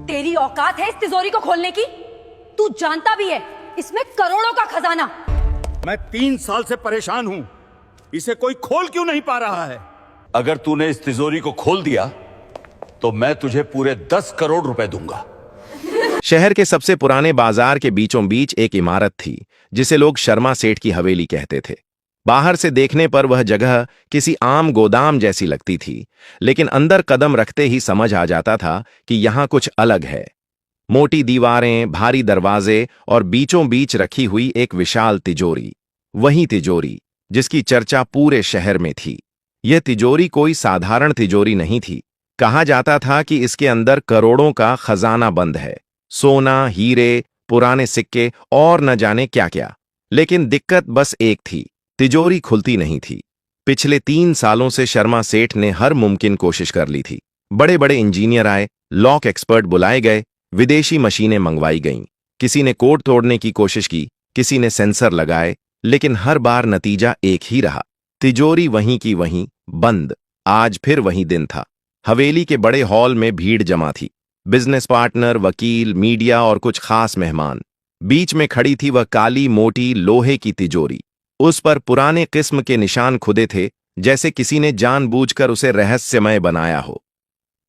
तेरी औकात है इस तिजोरी को खोलने की? तू जानता भी है इसमें करोड़ों का खजाना। मैं 3 साल से परेशान हूं, इसे कोई खोल क्यों नहीं पा रहा है? अगर तूने इस तिजोरी को खोल दिया तो मैं तुझे पूरे 10 करोड़ रुपए दूंगा। शहर के सबसे पुराने बाजार के बीचों बीच एक इमारत थी जिसे लोग शर्मा सेठ की हवेली कहते थे। बाहर से देखने पर वह जगह किसी आम गोदाम जैसी लगती थी, लेकिन अंदर कदम रखते ही समझ आ जाता था कि यहां कुछ अलग है। मोटी दीवारें, भारी दरवाजे और बीचों बीच रखी हुई एक विशाल तिजोरी, वही तिजोरी जिसकी चर्चा पूरे शहर में थी। यह तिजोरी कोई साधारण तिजोरी नहीं थी। कहा जाता था कि इसके अंदर करोड़ों का खजाना बंद है, सोना, हीरे, पुराने सिक्के और न जाने क्या क्या। लेकिन दिक्कत बस एक थी, तिजोरी खुलती नहीं थी। पिछले 3 सालों से शर्मा सेठ ने हर मुमकिन कोशिश कर ली थी। बड़े बड़े इंजीनियर आए, लॉक एक्सपर्ट बुलाए गए, विदेशी मशीनें मंगवाई गईं। किसी ने कोड तोड़ने की कोशिश की, किसी ने सेंसर लगाए, लेकिन हर बार नतीजा एक ही रहा, तिजोरी वहीं की वहीं बंद। आज फिर वही दिन था। हवेली के बड़े हॉल में भीड़ जमा थी, बिजनेस पार्टनर, वकील, मीडिया और कुछ खास मेहमान। बीच में खड़ी थी वह काली मोटी लोहे की तिजोरी। उस पर पुराने किस्म के निशान खुदे थे, जैसे किसी ने जानबूझकर उसे रहस्यमय बनाया हो।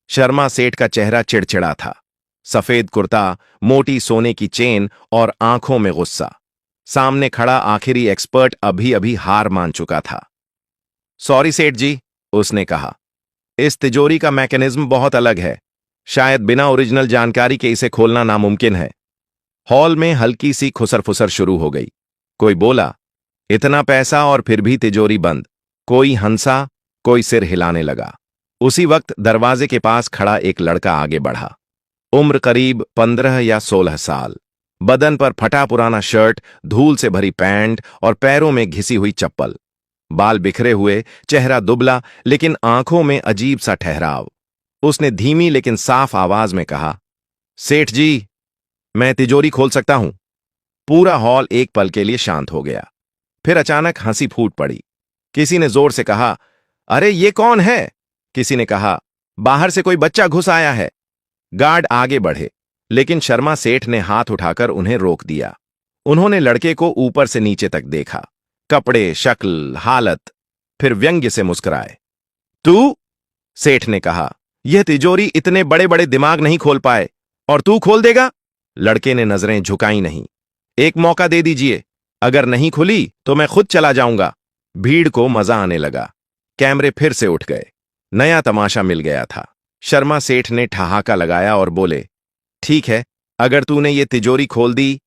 शर्मा सेठ का चेहरा चिड़चिड़ा था, सफेद कुर्ता, मोटी सोने की चेन और आंखों में गुस्सा। सामने खड़ा आखिरी एक्सपर्ट अभी अभी हार मान चुका था। सॉरी सेठ जी, उसने कहा, इस तिजोरी का मैकेनिज्म बहुत अलग है। शायद बिना ओरिजिनल जानकारी के इसे खोलना नामुमकिन है। हॉल में हल्की सी खुसर-फुसर शुरू हो गई। कोई बोला, इतना पैसा और फिर भी तिजोरी बंद। कोई हंसा, कोई सिर हिलाने लगा। उसी वक्त दरवाजे के पास खड़ा एक लड़का आगे बढ़ा। उम्र करीब 15 या 16 साल। बदन पर फटा पुराना शर्ट, धूल से भरी पैंट और पैरों में घिसी हुई चप्पल। बाल बिखरे हुए, चेहरा दुबला, लेकिन आंखों में अजीब सा ठहराव। उसने धीमी लेकिन साफ आवाज में कहा, सेठ जी, मैं तिजोरी खोल सकता हूं। पूरा हॉल एक पल के लिए शांत हो गया। फिर अचानक हंसी फूट पड़ी। किसी ने जोर से कहा, अरे ये कौन है? किसी ने कहा, बाहर से कोई बच्चा घुस आया है। गार्ड आगे बढ़े, लेकिन शर्मा सेठ ने हाथ उठाकर उन्हें रोक दिया। उन्होंने लड़के को ऊपर से नीचे तक देखा, कपड़े, शक्ल, हालत, फिर व्यंग्य से मुस्कुराए। तू? सेठ ने कहा, यह तिजोरी इतने बड़े बड़े दिमाग नहीं खोल पाए, और तू खोल देगा? लड़के ने नजरें झुकाई नहीं। एक मौका दे दीजिए, अगर नहीं खुली तो मैं खुद चला जाऊंगा। भीड़ को मजा आने लगा। कैमरे फिर से उठ गए। नया तमाशा मिल गया था। शर्मा सेठ ने ठहाका लगाया और बोले, ठीक है, अगर तूने ये तिजोरी खोल दी।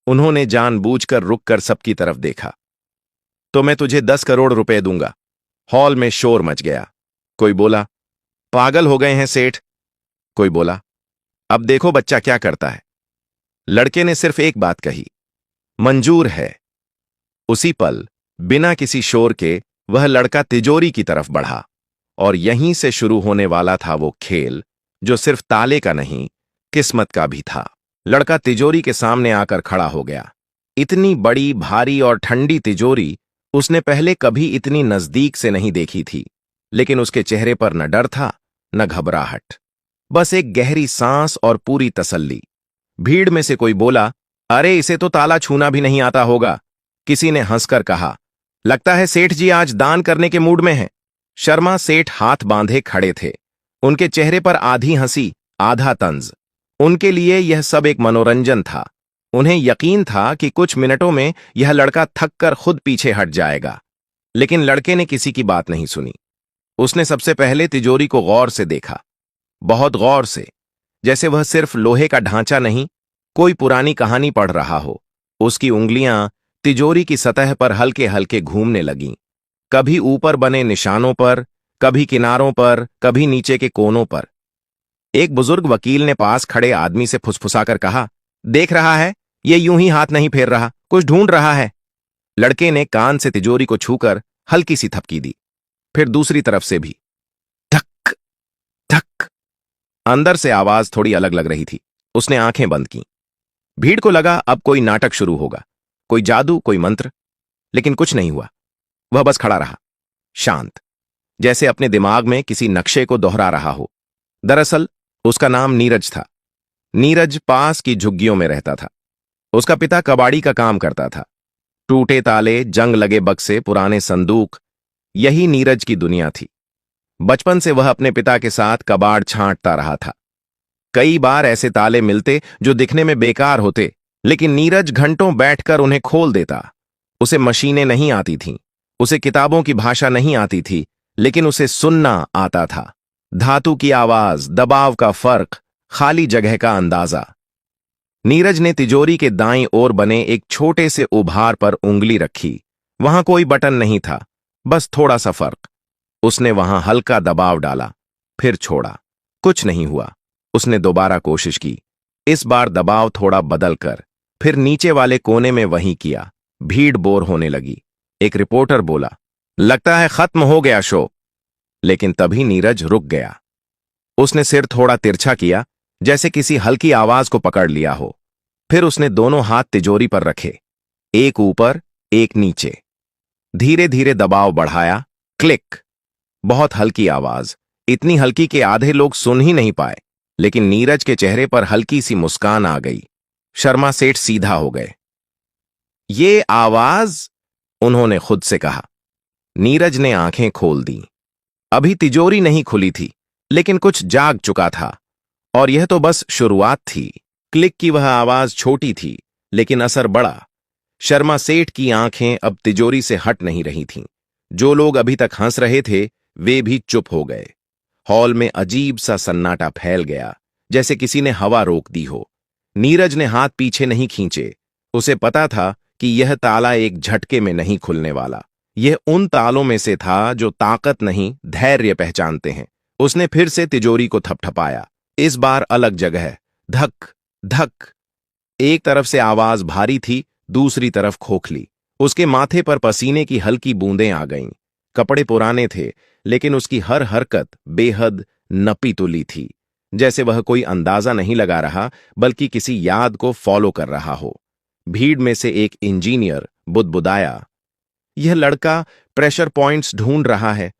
उन्होंने जानबूझकर रुककर सबकी तरफ देखा। तो मैं तुझे 10 करोड़ रुपए दूंगा। हॉल में शोर मच गया। कोई बोला, पागल हो गए हैं सेठ। कोई बोला, अब देखो बच्चा क्या करता है। लड़के ने सिर्फ एक बात कही, मंजूर है। उसी पल, बिना किसी शोर के, वह लड़का तिजोरी की तरफ बढ़ा, और यहीं से शुरू होने वाला था वो खेल जो सिर्फ ताले का नहीं, किस्मत का भी था। लड़का तिजोरी के सामने आकर खड़ा हो गया। इतनी बड़ी, भारी और ठंडी तिजोरी उसने पहले कभी इतनी नजदीक से नहीं देखी थी, लेकिन उसके चेहरे पर न डर था, न घबराहट, बस एक गहरी सांस और पूरी तसल्ली। भीड़ में से कोई बोला, अरे इसे तो ताला छूना भी नहीं आता होगा। किसी ने हंसकर कहा, लगता है सेठ जी आज दान करने के मूड में हैं। शर्मा सेठ हाथ बांधे खड़े थे। उनके चेहरे पर आधी हंसी, आधा तंज। उनके लिए यह सब एक मनोरंजन था। उन्हें यकीन था कि कुछ मिनटों में यह लड़का थककर खुद पीछे हट जाएगा। लेकिन लड़के ने किसी की बात नहीं सुनी। उसने सबसे पहले तिजोरी को गौर से देखा, बहुत गौर से, जैसे वह सिर्फ लोहे का ढांचा नहीं, कोई पुरानी कहानी पढ़ रहा हो। उसकी उंगलियां तिजोरी की सतह पर हल्के हल्के घूमने लगीं, कभी ऊपर बने निशानों पर, कभी किनारों पर, कभी नीचे के कोनों पर। एक बुजुर्ग वकील ने पास खड़े आदमी से फुसफुसाकर कहा, देख रहा है, ये यूं ही हाथ नहीं फेर रहा, कुछ ढूंढ रहा है। लड़के ने कान से तिजोरी को छूकर हल्की सी थपकी दी, फिर दूसरी तरफ से भी, धक धक। अंदर से आवाज थोड़ी अलग लग रही थी। उसने आंखें बंद की। भीड़ को लगा अब कोई नाटक शुरू होगा, कोई जादू, कोई मंत्र, लेकिन कुछ नहीं हुआ। वह बस खड़ा रहा, शांत, जैसे अपने दिमाग में किसी नक्शे को दोहरा रहा हो। दरअसल उसका नाम नीरज था। नीरज पास की झुग्गियों में रहता था। उसका पिता कबाड़ी का काम करता था। टूटे ताले, जंग लगे बक्से, पुराने संदूक, यही नीरज की दुनिया थी। बचपन से वह अपने पिता के साथ कबाड़ छांटता रहा था। कई बार ऐसे ताले मिलते जो दिखने में बेकार होते, लेकिन नीरज घंटों बैठकर उन्हें खोल देता। उसे मशीनें नहीं आती थीं, उसे किताबों की भाषा नहीं आती थी, लेकिन उसे सुनना आता था। धातु की आवाज, दबाव का फर्क, खाली जगह का अंदाजा। नीरज ने तिजोरी के दाईं ओर बने एक छोटे से उभार पर उंगली रखी। वहां कोई बटन नहीं था, बस थोड़ा सा फर्क। उसने वहां हल्का दबाव डाला, फिर छोड़ा। कुछ नहीं हुआ। उसने दोबारा कोशिश की, इस बार दबाव थोड़ा बदल कर, फिर नीचे वाले कोने में वहीं किया। भीड़ बोर होने लगी। एक रिपोर्टर बोला, लगता है खत्म हो गया शो। लेकिन तभी नीरज रुक गया। उसने सिर थोड़ा तिरछा किया, जैसे किसी हल्की आवाज को पकड़ लिया हो। फिर उसने दोनों हाथ तिजोरी पर रखे, एक ऊपर एक नीचे। धीरे धीरे दबाव बढ़ाया। क्लिक। बहुत हल्की आवाज, इतनी हल्की कि आधे लोग सुन ही नहीं पाए। लेकिन नीरज के चेहरे पर हल्की सी मुस्कान आ गई। शर्मा सेठ सीधा हो गए। ये आवाज, उन्होंने खुद से कहा। नीरज ने आंखें खोल दी। अभी तिजोरी नहीं खुली थी, लेकिन कुछ जाग चुका था। और यह तो बस शुरुआत थी। क्लिक की वह आवाज छोटी थी, लेकिन असर बड़ा। शर्मा सेठ की आंखें अब तिजोरी से हट नहीं रही थीं। जो लोग अभी तक हंस रहे थे, वे भी चुप हो गए। हॉल में अजीब सा सन्नाटा फैल गया, जैसे किसी ने हवा रोक दी हो। नीरज ने हाथ पीछे नहीं खींचे। उसे पता था कि यह ताला एक झटके में नहीं खुलने वाला। यह उन तालों में से था जो ताकत नहीं, धैर्य पहचानते हैं। उसने फिर से तिजोरी को थपथपाया। इस बार अलग जगह। धक धक। एक तरफ से आवाज भारी थी, दूसरी तरफ खोखली। उसके माथे पर पसीने की हल्की बूंदें आ गईं। कपड़े पुराने थे, लेकिन उसकी हर हरकत बेहद नपी तुली थी, जैसे वह कोई अंदाजा नहीं लगा रहा, बल्कि किसी याद को फॉलो कर रहा हो। भीड़ में से एक इंजीनियर बुदबुदाया, यह लड़का प्रेशर पॉइंट्स ढूंढ रहा है।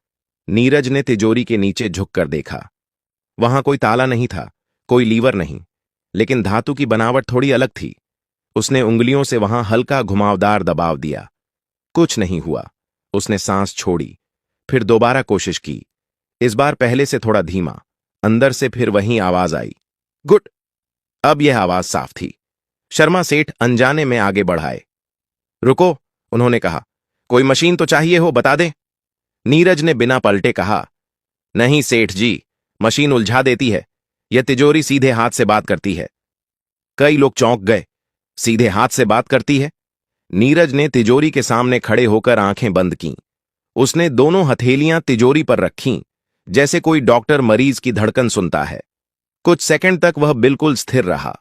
नीरज ने तिजोरी के नीचे झुककर देखा। वहां कोई ताला नहीं था, कोई लीवर नहीं, लेकिन धातु की बनावट थोड़ी अलग थी। उसने उंगलियों से वहां हल्का घुमावदार दबाव दिया। कुछ नहीं हुआ। उसने सांस छोड़ी, फिर दोबारा कोशिश की। इस बार पहले से थोड़ा धीमा। अंदर से फिर वही आवाज आई, गुड। अब यह आवाज साफ थी। शर्मा सेठ अनजाने में आगे बढ़ाए। रुको, उन्होंने कहा, कोई मशीन तो चाहिए हो, बता दें। नीरज ने बिना पलटे कहा, नहीं सेठ जी, मशीन उलझा देती है। यह तिजोरी सीधे हाथ से बात करती है। कई लोग चौंक गए। सीधे हाथ से बात करती है? नीरज ने तिजोरी के सामने खड़े होकर आंखें बंद कीं। उसने दोनों हथेलियां तिजोरी पर रखीं, जैसे कोई डॉक्टर मरीज की धड़कन सुनता है। कुछ सेकंड तक वह बिल्कुल स्थिर रहा।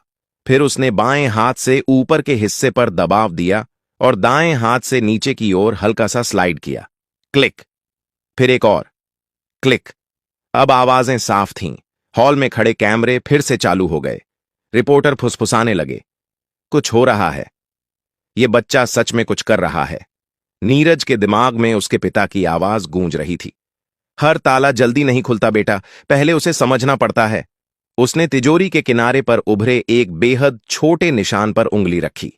फिर उसने बाएं हाथ से ऊपर के हिस्से पर दबाव दिया और दाएं हाथ से नीचे की ओर हल्का सा स्लाइड किया। क्लिक। फिर एक और क्लिक। अब आवाजें साफ थीं। हॉल में खड़े कैमरे फिर से चालू हो गए। रिपोर्टर फुसफुसाने लगे, कुछ हो रहा है। यह बच्चा सच में कुछ कर रहा है। नीरज के दिमाग में उसके पिता की आवाज गूंज रही थी, हर ताला जल्दी नहीं खुलता बेटा, पहले उसे समझना पड़ता है। उसने तिजोरी के किनारे पर उभरे एक बेहद छोटे निशान पर उंगली रखी।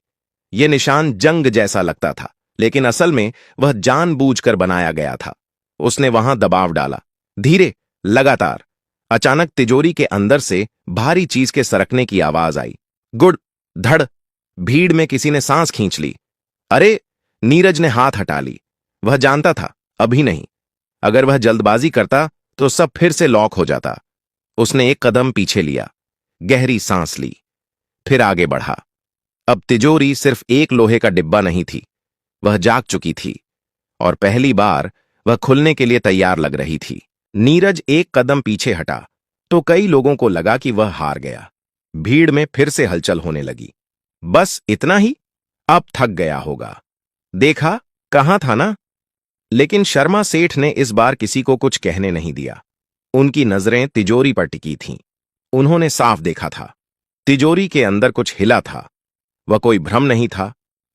यह निशान जंग जैसा लगता था, लेकिन असल में वह जानबूझकर बनाया गया था। उसने वहां दबाव डाला, धीरे, लगातार। अचानक तिजोरी के अंदर से भारी चीज के सरकने की आवाज आई। गुड। धड़। भीड़ में किसी ने सांस खींच ली। अरे! नीरज ने हाथ हटा ली। वह जानता था, अभी नहीं। अगर वह जल्दबाजी करता तो सब फिर से लॉक हो जाता। उसने एक कदम पीछे लिया, गहरी सांस ली, फिर आगे बढ़ा। अब तिजोरी सिर्फ एक लोहे का डिब्बा नहीं थी, वह जाग चुकी थी और पहली बार वह खुलने के लिए तैयार लग रही थी। नीरज एक कदम पीछे हटा तो कई लोगों को लगा कि वह हार गया। भीड़ में फिर से हलचल होने लगी। बस इतना ही? अब थक गया होगा। देखा, कहां था ना? लेकिन शर्मा सेठ ने इस बार किसी को कुछ कहने नहीं दिया। उनकी नजरें तिजोरी पर टिकी थीं। उन्होंने साफ देखा था, तिजोरी के अंदर कुछ हिला था। वह कोई भ्रम नहीं था।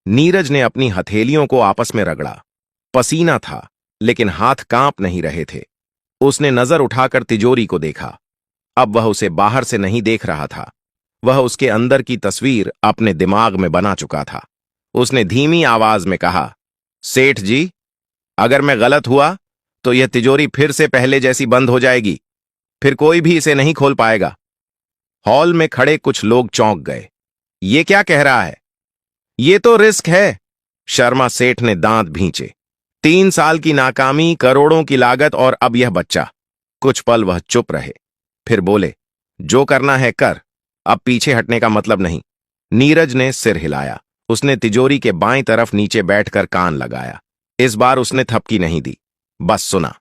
नीरज ने अपनी हथेलियों को आपस में रगड़ा। पसीना था, लेकिन हाथ कांप नहीं रहे थे। उसने नजर उठाकर तिजोरी को देखा। अब वह उसे बाहर से नहीं देख रहा था, वह उसके अंदर की तस्वीर अपने दिमाग में बना चुका था। उसने धीमी आवाज में कहा, सेठ जी, अगर मैं गलत हुआ तो यह तिजोरी फिर से पहले जैसी बंद हो जाएगी, फिर कोई भी इसे नहीं खोल पाएगा। हॉल में खड़े कुछ लोग चौंक गए। ये क्या कह रहा है? ये तो रिस्क है। शर्मा सेठ ने दांत भींचे। 3 साल की नाकामी, करोड़ों की लागत और अब यह बच्चा। कुछ पल वह चुप रहे, फिर बोले, जो करना है कर, अब पीछे हटने का मतलब नहीं। नीरज ने सिर हिलाया। उसने तिजोरी के बाईं तरफ नीचे बैठकर कान लगाया। इस बार उसने थपकी नहीं दी, बस सुना।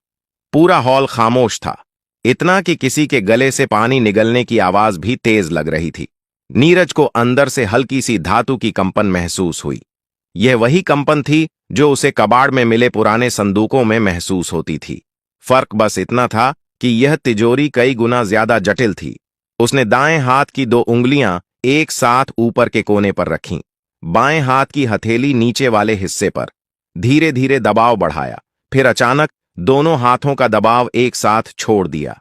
पूरा हॉल खामोश था, इतना कि किसी के गले से पानी निगलने की आवाज भी तेज लग रही थी। नीरज को अंदर से हल्की सी धातु की कंपन महसूस हुई। यह वही कंपन थी जो उसे कबाड़ में मिले पुराने संदूकों में महसूस होती थी। फर्क बस इतना था कि यह तिजोरी कई गुना ज्यादा जटिल थी। उसने दाएं हाथ की 2 उंगलियां एक साथ ऊपर के कोने पर रखीं, बाएं हाथ की हथेली नीचे वाले हिस्से पर। धीरे धीरे दबाव बढ़ाया, फिर अचानक दोनों हाथों का दबाव एक साथ छोड़ दिया।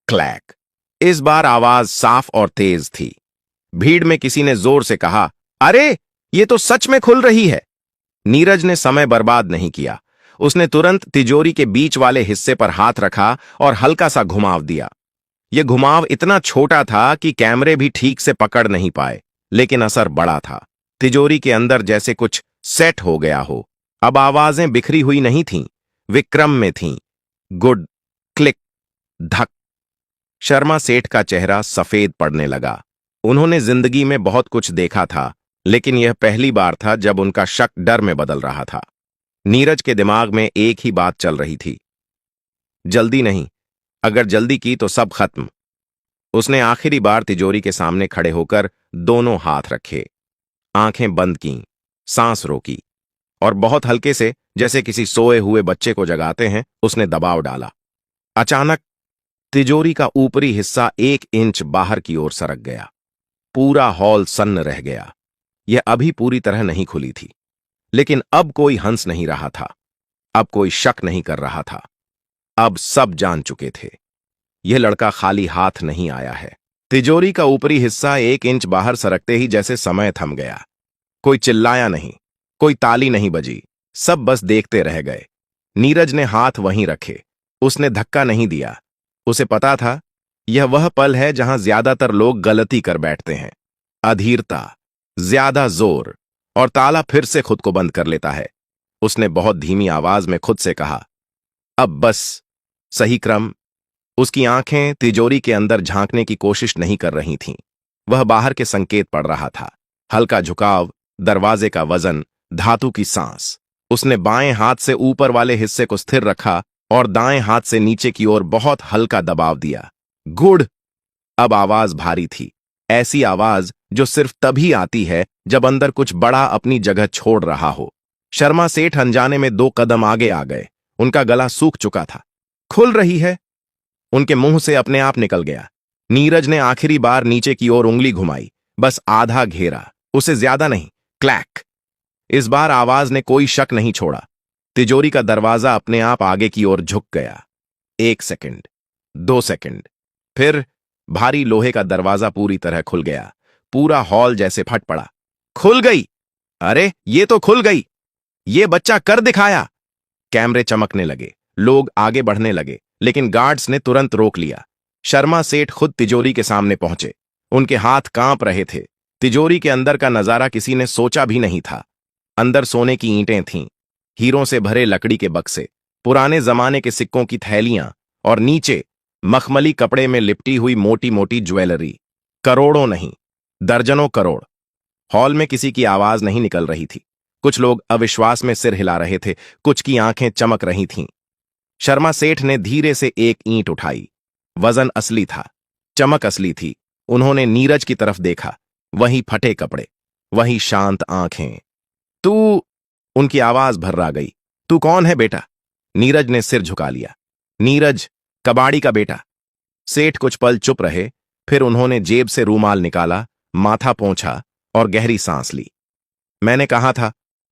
क्लैक। इस बार आवाज साफ और तेज थी। भीड़ में किसी ने जोर से कहा, अरे ये तो सच में खुल रही है। नीरज ने समय बर्बाद नहीं किया। उसने तुरंत तिजोरी के बीच वाले हिस्से पर हाथ रखा और हल्का सा घुमाव दिया। यह घुमाव इतना छोटा था कि कैमरे भी ठीक से पकड़ नहीं पाए, लेकिन असर बड़ा था। तिजोरी के अंदर जैसे कुछ सेट हो गया हो। अब आवाजें बिखरी हुई नहीं थीं, वे क्रम में थीं। गुड, क्लिक, धक। शर्मा सेठ का चेहरा सफेद पड़ने लगा। उन्होंने जिंदगी में बहुत कुछ देखा था, लेकिन यह पहली बार था जब उनका शक डर में बदल रहा था। नीरज के दिमाग में एक ही बात चल रही थी, जल्दी नहीं, अगर जल्दी की तो सब खत्म। उसने आखिरी बार तिजोरी के सामने खड़े होकर दोनों हाथ रखे, आंखें बंद कीं, सांस रोकी और बहुत हल्के से, जैसे किसी सोए हुए बच्चे को जगाते हैं, उसने दबाव डाला। अचानक तिजोरी का ऊपरी हिस्सा 1 इंच बाहर की ओर सरक गया। पूरा हॉल सन्न रह गया। यह अभी पूरी तरह नहीं खुली थी, लेकिन अब कोई हंस नहीं रहा था, अब कोई शक नहीं कर रहा था। अब सब जान चुके थे, यह लड़का खाली हाथ नहीं आया है। तिजोरी का ऊपरी हिस्सा 1 इंच बाहर सरकते ही जैसे समय थम गया। कोई चिल्लाया नहीं, कोई ताली नहीं बजी, सब बस देखते रह गए। नीरज ने हाथ वहीं रखे, उसने धक्का नहीं दिया। उसे पता था यह वह पल है जहां ज्यादातर लोग गलती कर बैठते हैं। अधीरता, ज्यादा जोर, और ताला फिर से खुद को बंद कर लेता है। उसने बहुत धीमी आवाज में खुद से कहा, अब बस, सही क्रम। उसकी आंखें तिजोरी के अंदर झांकने की कोशिश नहीं कर रही थीं। वह बाहर के संकेत पढ़ रहा था। हल्का झुकाव, दरवाजे का वजन, धातु की सांस। उसने बाएं हाथ से ऊपर वाले हिस्से को स्थिर रखा और दाएं हाथ से नीचे की ओर बहुत हल्का दबाव दिया। गुड। अब आवाज भारी थी, ऐसी आवाज जो सिर्फ तभी आती है जब अंदर कुछ बड़ा अपनी जगह छोड़ रहा हो। शर्मा सेठ अनजाने में 2 कदम आगे आ गए। उनका गला सूख चुका था। खुल रही है, उनके मुंह से अपने आप निकल गया। नीरज ने आखिरी बार नीचे की ओर उंगली घुमाई, बस आधा घेरा, उसे ज्यादा नहीं। क्लैक। इस बार आवाज ने कोई शक नहीं छोड़ा। तिजोरी का दरवाजा अपने आप आगे की ओर झुक गया। 1 सेकंड, 2 सेकंड, फिर भारी लोहे का दरवाजा पूरी तरह खुल गया। पूरा हॉल जैसे फट पड़ा। खुल गई! अरे ये तो खुल गई! ये बच्चा कर दिखाया! कैमरे चमकने लगे, लोग आगे बढ़ने लगे, लेकिन गार्ड्स ने तुरंत रोक लिया। शर्मा सेठ खुद तिजोरी के सामने पहुंचे। उनके हाथ कांप रहे थे। तिजोरी के अंदर का नजारा किसी ने सोचा भी नहीं था। अंदर सोने की ईंटें थीं, हीरों से भरे लकड़ी के बक्से, पुराने जमाने के सिक्कों की थैलियां और नीचे मखमली कपड़े में लिपटी हुई मोटी मोटी ज्वेलरी। करोड़ों नहीं, दर्जनों करोड़। हॉल में किसी की आवाज नहीं निकल रही थी। कुछ लोग अविश्वास में सिर हिला रहे थे, कुछ की आंखें चमक रही थीं। शर्मा सेठ ने धीरे से एक ईंट उठाई। वजन असली था, चमक असली थी। उन्होंने नीरज की तरफ देखा। वही फटे कपड़े, वही शांत आंखें। तू, उनकी आवाज भर्रा गई। तू कौन है बेटा? नीरज ने सिर झुका लिया। नीरज, कबाड़ी का बेटा। सेठ कुछ पल चुप रहे, फिर उन्होंने जेब से रूमाल निकाला, माथा पोंछा और गहरी सांस ली। मैंने कहा था,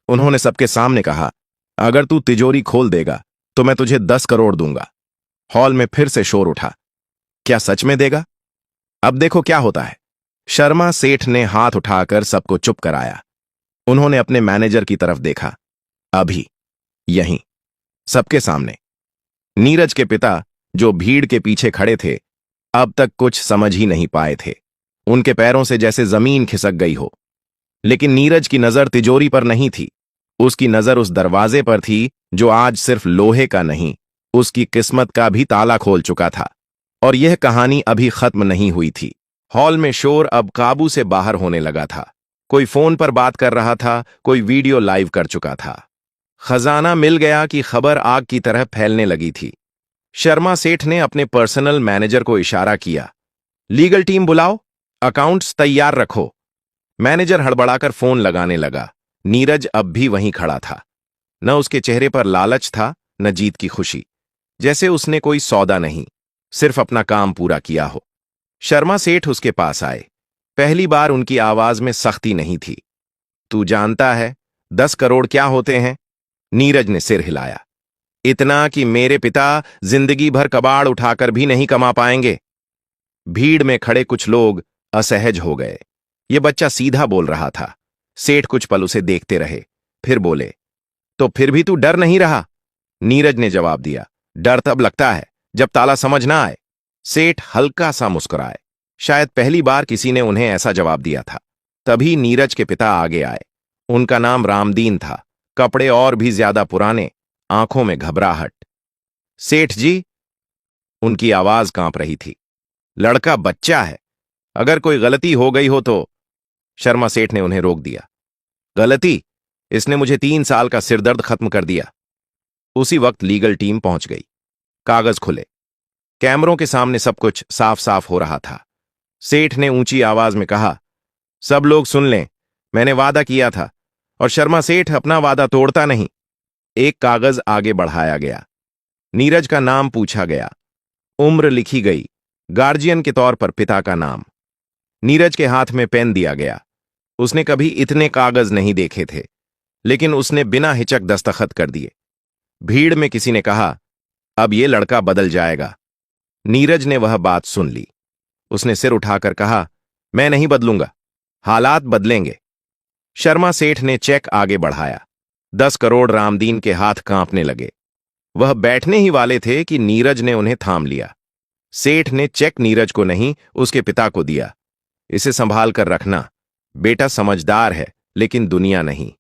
उन्होंने सबके सामने कहा, अगर तू तिजोरी खोल देगा तो मैं तुझे 10 करोड़ दूंगा। हॉल में फिर से शोर उठा। क्या सच में देगा? अब देखो क्या होता है। शर्मा सेठ ने हाथ उठाकर सबको चुप कराया। उन्होंने अपने मैनेजर की तरफ देखा। अभी यहीं सबके सामने नीरज के पिता, जो भीड़ के पीछे खड़े थे, अब तक कुछ समझ ही नहीं पाए थे। उनके पैरों से जैसे जमीन खिसक गई हो। लेकिन नीरज की नजर तिजोरी पर नहीं थी। उसकी नजर उस दरवाजे पर थी जो आज सिर्फ लोहे का नहीं, उसकी किस्मत का भी ताला खोल चुका था। और यह कहानी अभी खत्म नहीं हुई थी। हॉल में शोर अब काबू से बाहर होने लगा था। कोई फोन पर बात कर रहा था, कोई वीडियो लाइव कर चुका था। खजाना मिल गया कि खबर आग की तरह फैलने लगी थी। शर्मा सेठ ने अपने पर्सनल मैनेजर को इशारा किया, लीगल टीम बुलाओ, अकाउंट्स तैयार रखो। मैनेजर हड़बड़ाकर फोन लगाने लगा। नीरज अब भी वहीं खड़ा था। न उसके चेहरे पर लालच था, न जीत की खुशी, जैसे उसने कोई सौदा नहीं, सिर्फ अपना काम पूरा किया हो। शर्मा सेठ उसके पास आए। पहली बार उनकी आवाज में सख्ती नहीं थी। तू जानता है 10 करोड़ क्या होते हैं? नीरज ने सिर हिलाया। इतना कि मेरे पिता जिंदगी भर कबाड़ उठाकर भी नहीं कमा पाएंगे। भीड़ में खड़े कुछ लोग असहज हो गए। ये बच्चा सीधा बोल रहा था। सेठ कुछ पल उसे देखते रहे, फिर बोले, तो फिर भी तू डर नहीं रहा? नीरज ने जवाब दिया, डर तब लगता है जब ताला समझ ना आए। सेठ हल्का सा मुस्कुराए। शायद पहली बार किसी ने उन्हें ऐसा जवाब दिया था। तभी नीरज के पिता आगे आए। उनका नाम रामदीन था, कपड़े और भी ज्यादा पुराने, आंखों में घबराहट। सेठ जी, उनकी आवाज कांप रही थी। लड़का बच्चा है, अगर कोई गलती हो गई हो तो। शर्मा सेठ ने उन्हें रोक दिया। गलती? इसने मुझे 3 साल का सिरदर्द खत्म कर दिया। उसी वक्त लीगल टीम पहुंच गई। कागज खुले। कैमरों के सामने सब कुछ साफ साफ हो रहा था। सेठ ने ऊंची आवाज में कहा, सब लोग सुन लें, मैंने वादा किया था और शर्मा सेठ अपना वादा तोड़ता नहीं। एक कागज आगे बढ़ाया गया। नीरज का नाम पूछा गया, उम्र लिखी गई, गार्जियन के तौर पर पिता का नाम। नीरज के हाथ में पेन दिया गया। उसने कभी इतने कागज नहीं देखे थे, लेकिन उसने बिना हिचक दस्तखत कर दिए। भीड़ में किसी ने कहा, अब ये लड़का बदल जाएगा। नीरज ने वह बात सुन ली। उसने सिर उठाकर कहा, मैं नहीं बदलूंगा, हालात बदलेंगे। शर्मा सेठ ने चेक आगे बढ़ाया। 10 करोड़। रामदीन के हाथ कांपने लगे। वह बैठने ही वाले थे कि नीरज ने उन्हें थाम लिया। सेठ ने चेक नीरज को नहीं, उसके पिता को दिया। इसे संभाल कर रखना, बेटा समझदार है लेकिन दुनिया नहीं।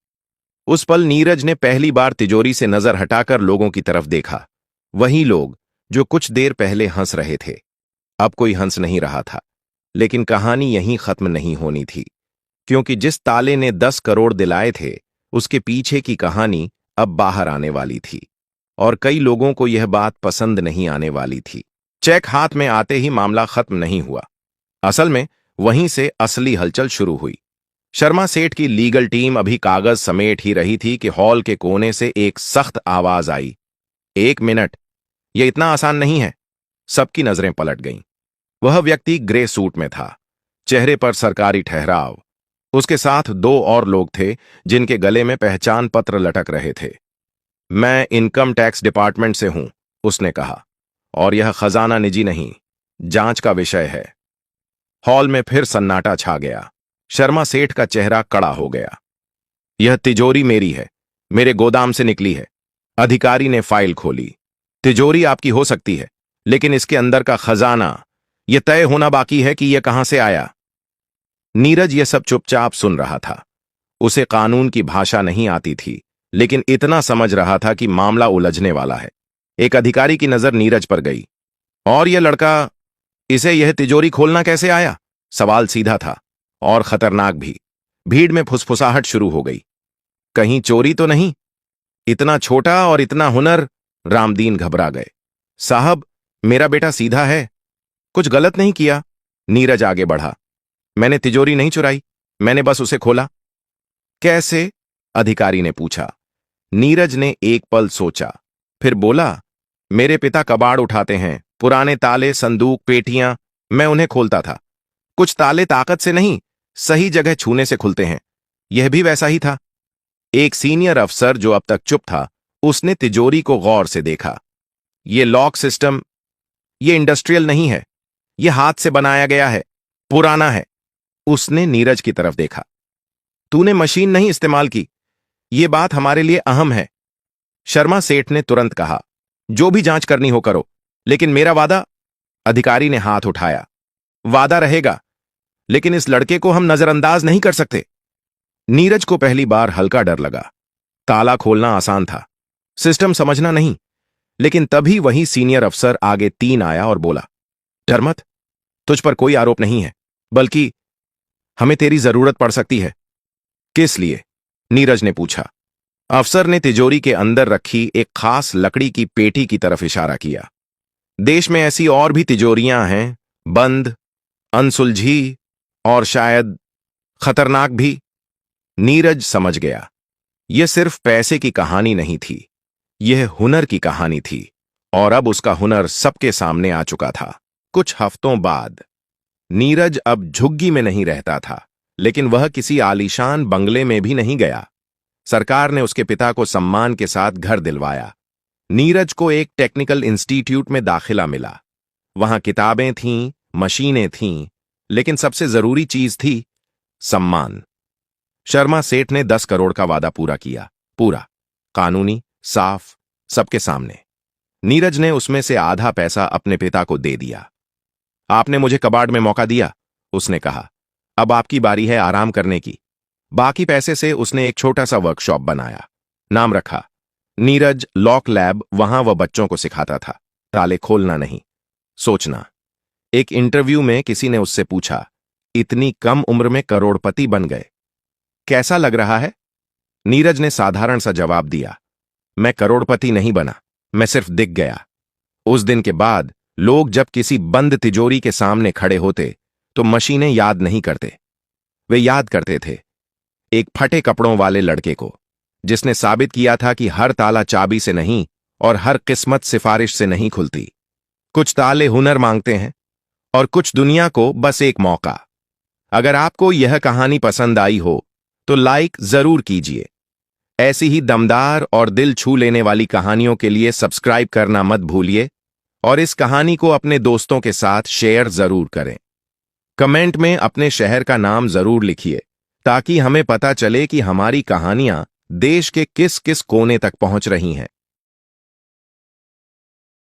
उस पल नीरज ने पहली बार तिजोरी से नजर हटाकर लोगों की तरफ देखा। वही लोग जो कुछ देर पहले हंस रहे थे, अब कोई हंस नहीं रहा था। लेकिन कहानी यहीं खत्म नहीं होनी थी, क्योंकि जिस ताले ने 10 करोड़ दिलाए थे, उसके पीछे की कहानी अब बाहर आने वाली थी। और कई लोगों को यह बात पसंद नहीं आने वाली थी। चेक हाथ में आते ही मामला खत्म नहीं हुआ। असल में वहीं से असली हलचल शुरू हुई। शर्मा सेठ की लीगल टीम अभी कागज समेट ही रही थी कि हॉल के कोने से एक सख्त आवाज आई, 1 मिनट, यह इतना आसान नहीं है। सबकी नजरें पलट गईं। वह व्यक्ति ग्रे सूट में था, चेहरे पर सरकारी ठहराव। उसके साथ 2 और लोग थे जिनके गले में पहचान पत्र लटक रहे थे। मैं इनकम टैक्स डिपार्टमेंट से हूं, उसने कहा, और यह खजाना निजी नहीं, जांच का विषय है। हॉल में फिर सन्नाटा छा गया। शर्मा सेठ का चेहरा कड़ा हो गया। यह तिजोरी मेरी है, मेरे गोदाम से निकली है। अधिकारी ने फाइल खोली। तिजोरी आपकी हो सकती है, लेकिन इसके अंदर का खजाना, यह तय होना बाकी है कि यह कहां से आया। नीरज यह सब चुपचाप सुन रहा था। उसे कानून की भाषा नहीं आती थी, लेकिन इतना समझ रहा था कि मामला उलझने वाला है। एक अधिकारी की नजर नीरज पर गई। और यह लड़का, इसे यह तिजोरी खोलना कैसे आया? सवाल सीधा था और खतरनाक भी। भीड़ में फुसफुसाहट शुरू हो गई। कहीं चोरी तो नहीं? इतना छोटा और इतना हुनर? रामदीन घबरा गए। साहब, मेरा बेटा सीधा है, कुछ गलत नहीं किया। नीरज आगे बढ़ा। मैंने तिजोरी नहीं चुराई, मैंने बस उसे खोला। कैसे? अधिकारी ने पूछा। नीरज ने एक पल सोचा, फिर बोला, मेरे पिता कबाड़ उठाते हैं, पुराने ताले, संदूक, पेटियां, मैं उन्हें खोलता था। कुछ ताले ताकत से नहीं, सही जगह छूने से खुलते हैं। यह भी वैसा ही था। एक सीनियर अफसर जो अब तक चुप था, उसने तिजोरी को गौर से देखा। यह लॉक सिस्टम, यह इंडस्ट्रियल नहीं है, यह हाथ से बनाया गया है, पुराना है। उसने नीरज की तरफ देखा। तूने मशीन नहीं इस्तेमाल की, यह बात हमारे लिए अहम है। शर्मा सेठ ने तुरंत कहा, जो भी जांच करनी हो करो, लेकिन मेरा वादा। अधिकारी ने हाथ उठाया। वादा रहेगा, लेकिन इस लड़के को हम नजरअंदाज नहीं कर सकते। नीरज को पहली बार हल्का डर लगा। ताला खोलना आसान था, सिस्टम समझना नहीं। लेकिन तभी वही सीनियर अफसर आगे 3 आया और बोला, डर मत, तुझ पर कोई आरोप नहीं है, बल्कि हमें तेरी जरूरत पड़ सकती है। किस लिए? नीरज ने पूछा। अफसर ने तिजोरी के अंदर रखी एक खास लकड़ी की पेटी की तरफ इशारा किया। देश में ऐसी और भी तिजोरियां हैं, बंद, अनसुलझी और शायद खतरनाक भी। नीरज समझ गया, यह सिर्फ पैसे की कहानी नहीं थी, यह हुनर की कहानी थी, और अब उसका हुनर सबके सामने आ चुका था। कुछ हफ्तों बाद नीरज अब झुग्गी में नहीं रहता था, लेकिन वह किसी आलीशान बंगले में भी नहीं गया। सरकार ने उसके पिता को सम्मान के साथ घर दिलवाया। नीरज को एक टेक्निकल इंस्टीट्यूट में दाखिला मिला। वहां किताबें थीं, मशीनें थीं, लेकिन सबसे जरूरी चीज थी सम्मान। शर्मा सेठ ने 10 करोड़ का वादा पूरा किया, पूरा, कानूनी, साफ, सबके सामने। नीरज ने उसमें से आधा पैसा अपने पिता को दे दिया। आपने मुझे कबाड़ में मौका दिया, उसने कहा, अब आपकी बारी है आराम करने की। बाकी पैसे से उसने एक छोटा सा वर्कशॉप बनाया, नाम रखा नीरज लॉक लैब। वहां वह बच्चों को सिखाता था, ताले खोलना नहीं, सोचना। एक इंटरव्यू में किसी ने उससे पूछा, इतनी कम उम्र में करोड़पति बन गए, कैसा लग रहा है? नीरज ने साधारण सा जवाब दिया, मैं करोड़पति नहीं बना, मैं सिर्फ दिख गया। उस दिन के बाद लोग जब किसी बंद तिजोरी के सामने खड़े होते तो मशीनें याद नहीं करते, वे याद करते थे एक फटे कपड़ों वाले लड़के को, जिसने साबित किया था कि हर ताला चाबी से नहीं और हर किस्मत सिफारिश से नहीं खुलती। कुछ ताले हुनर मांगते हैं और कुछ दुनिया को बस एक मौका। अगर आपको यह कहानी पसंद आई हो तो लाइक जरूर कीजिए। ऐसी ही दमदार और दिल छू लेने वाली कहानियों के लिए सब्सक्राइब करना मत भूलिए और इस कहानी को अपने दोस्तों के साथ शेयर जरूर करें। कमेंट में अपने शहर का नाम जरूर लिखिए ताकि हमें पता चले कि हमारी कहानियां देश के किस किस कोने तक पहुंच रही हैं।